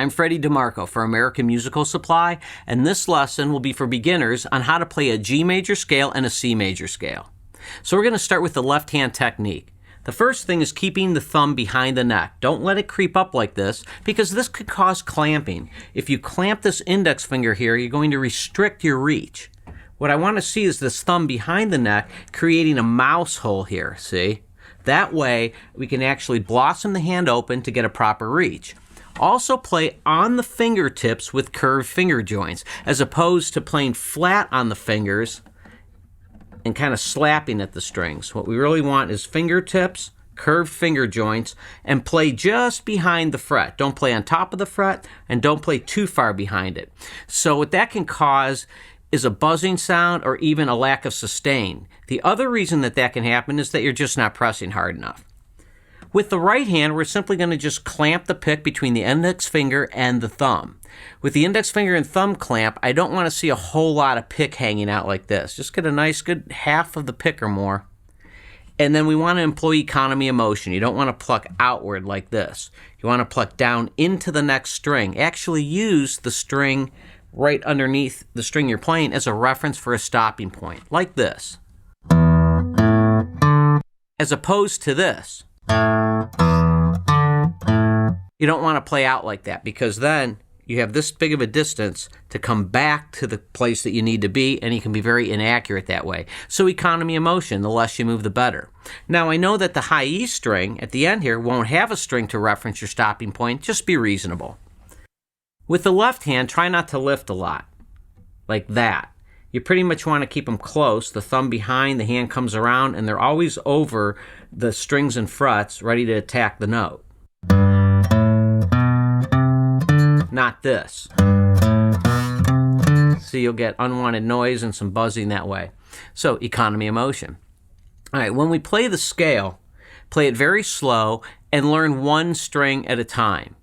I'm Freddy DeMarco for American Musical Supply, and this lesson will be for beginners on how to play a G major scale and a C major scale. So we're going to start with the left hand technique. The first thing is keeping the thumb behind the neck. Don't let it creep up like this because this could cause clamping. If you clamp this index finger here, you're going to restrict your reach. What I want to see is this thumb behind the neck creating a mouse hole here, see? That way we can actually blossom the hand open to get a proper reach. Also play on the fingertips with curved finger joints, as opposed to playing flat on the fingers and kind of slapping at the strings. What we really want is fingertips, curved finger joints, and play just behind the fret. Don't play on top of the fret, and don't play too far behind it. So what that can cause is a buzzing sound or even a lack of sustain. The other reason that can happen is that you're just not pressing hard enough. With the right hand, we're simply going to just clamp the pick between the index finger and the thumb. With the index finger and thumb clamp, I don't want to see a whole lot of pick hanging out like this. Just get a nice good half of the pick or more. And then we want to employ economy of motion. You don't want to pluck outward like this. You want to pluck down into the next string. Actually use the string right underneath the string you're playing as a reference for a stopping point, like this. As opposed to this. You don't want to play out like that because then you have this big of a distance to come back to the place that you need to be, and you can be very inaccurate that way. So economy of motion, the less you move, the better. Now I know that the high E string at the end here won't have a string to reference your stopping point. Just be reasonable. With the left hand, try not to lift a lot, like that. You pretty much want to keep them close, the thumb behind, the hand comes around, and they're always over the strings and frets, ready to attack the note. Not this. So you'll get unwanted noise and some buzzing that way. So, economy of motion. All right, when we play the scale, play it very slow and learn one string at a time.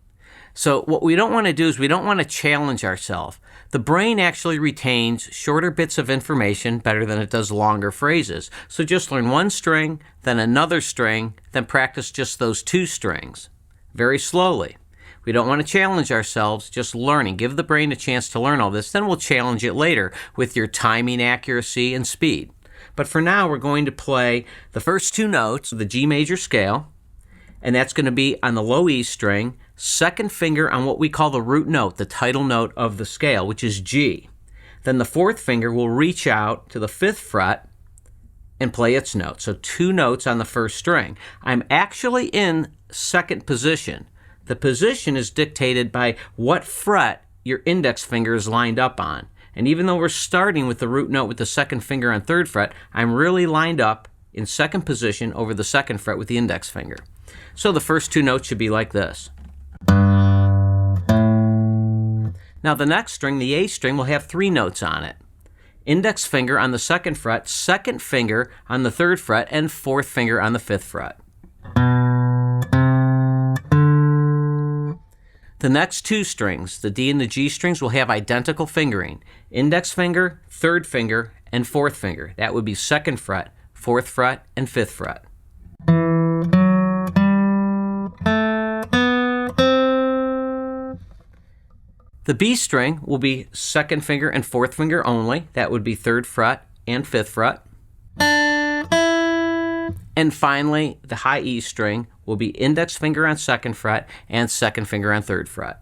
So what we don't want to do is we don't want to challenge ourselves. The brain actually retains shorter bits of information better than it does longer phrases. So just learn one string, then another string, then practice just those two strings very slowly. We don't want to challenge ourselves, just learning. Give the brain a chance to learn all this. Then we'll challenge it later with your timing, accuracy, and speed. But for now, we're going to play the first two notes of the G major scale, and that's going to be on the low E string, second finger on what we call the root note, the title note of the scale, which is G. Then the fourth finger will reach out to the fifth fret and play its note. So two notes on the first string. I'm actually in second position. The position is dictated by what fret your index finger is lined up on. And even though we're starting with the root note with the second finger on third fret, I'm really lined up in second position over the second fret with the index finger. So the first two notes should be like this. Now the next string, the A string, will have three notes on it. Index finger on the second fret, second finger on the third fret, and fourth finger on the fifth fret. The next two strings, the D and the G strings, will have identical fingering. Index finger, third finger, and fourth finger. That would be second fret, fourth fret, and fifth fret. The B string will be second finger and fourth finger only. That would be third fret and fifth fret. And finally, the high E string will be index finger on second fret and second finger on third fret.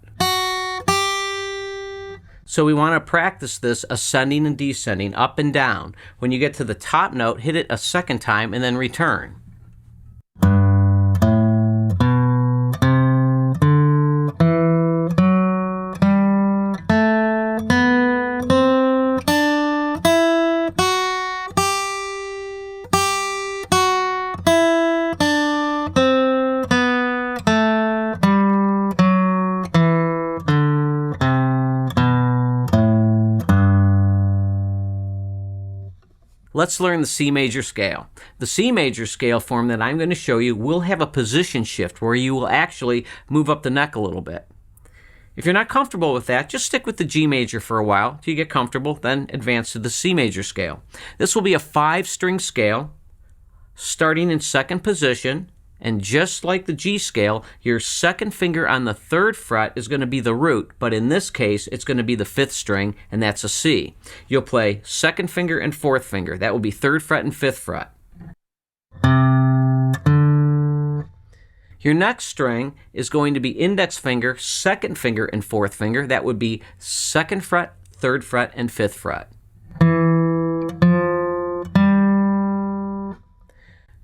So we want to practice this ascending and descending, up and down. When you get to the top note, hit it a second time and then return. Let's learn the C major scale. The C major scale form that I'm going to show you will have a position shift where you will actually move up the neck a little bit. If you're not comfortable with that, just stick with the G major for a while till you get comfortable, then advance to the C major scale. This will be a 5-string scale starting in second position And just like the G scale, your second finger on the 3rd fret is going to be the root, but in this case, it's going to be the 5th string, and that's a C. You'll play 2nd finger and 4th finger. That will be 3rd fret and 5th fret. Your next string is going to be index finger, 2nd finger, and 4th finger. That would be 2nd fret, 3rd fret, and 5th fret.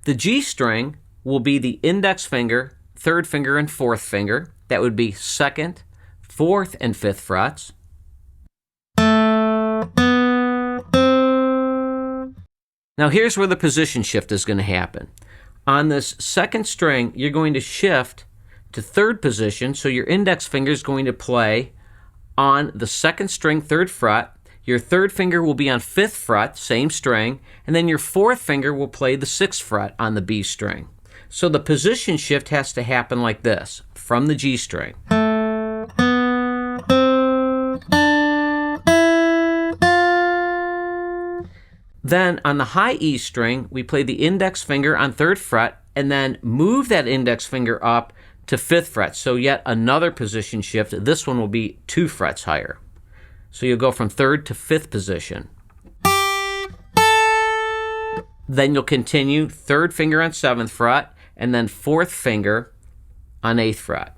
The G string will be the index finger, 3rd finger, and 4th finger. That would be 2nd, 4th, and 5th frets. Now here's where the position shift is going to happen. On this 2nd string, you're going to shift to 3rd position, so your index finger is going to play on the 2nd string, 3rd fret. Your 3rd finger will be on 5th fret, same string, and then your 4th finger will play the 6th fret on the B string. So the position shift has to happen like this, from the G string. Then on the high E string, we play the index finger on 3rd fret and then move that index finger up to 5th fret. So yet another position shift. This one will be 2 frets higher. So you'll go from 3rd to 5th position. Then you'll continue 3rd finger on 7th fret and then 4th finger on 8th fret.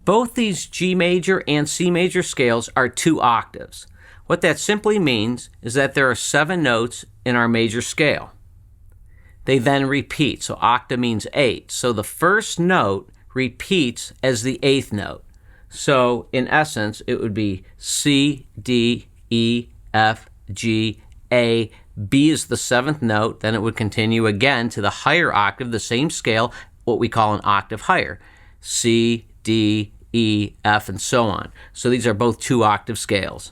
Both these G major and C major scales are 2 octaves. What that simply means is that there are 7 notes in our major scale. They then repeat, so octave means 8. So the first note repeats as the 8th note. So in essence, it would be C, D, E, F, G, A. B is the 7th note. Then it would continue again to the higher octave, the same scale, what we call an octave higher. C, D, E, F, and so on. So these are both 2 octave scales.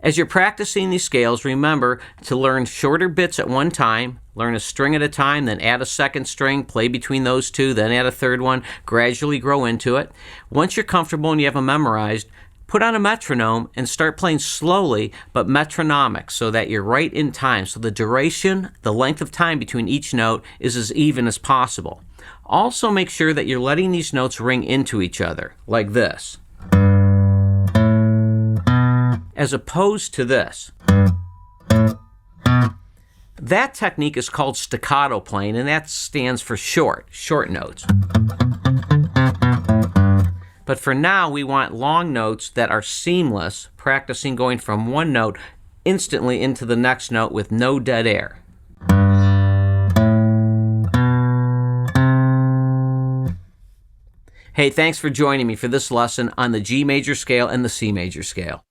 As you're practicing these scales, remember to learn shorter bits at one time, learn a string at a time, then add a 2nd string, play between those 2, then add a 3rd one, gradually grow into it. Once you're comfortable and you have them memorized, put on a metronome and start playing slowly but metronomic so that you're right in time. So the duration, the length of time between each note is as even as possible. Also make sure that you're letting these notes ring into each other, like this, as opposed to this. That technique is called staccato playing, and that stands for short notes. But for now, we want long notes that are seamless, practicing going from one note instantly into the next note with no dead air. Hey, thanks for joining me for this lesson on the G major scale and the C major scale.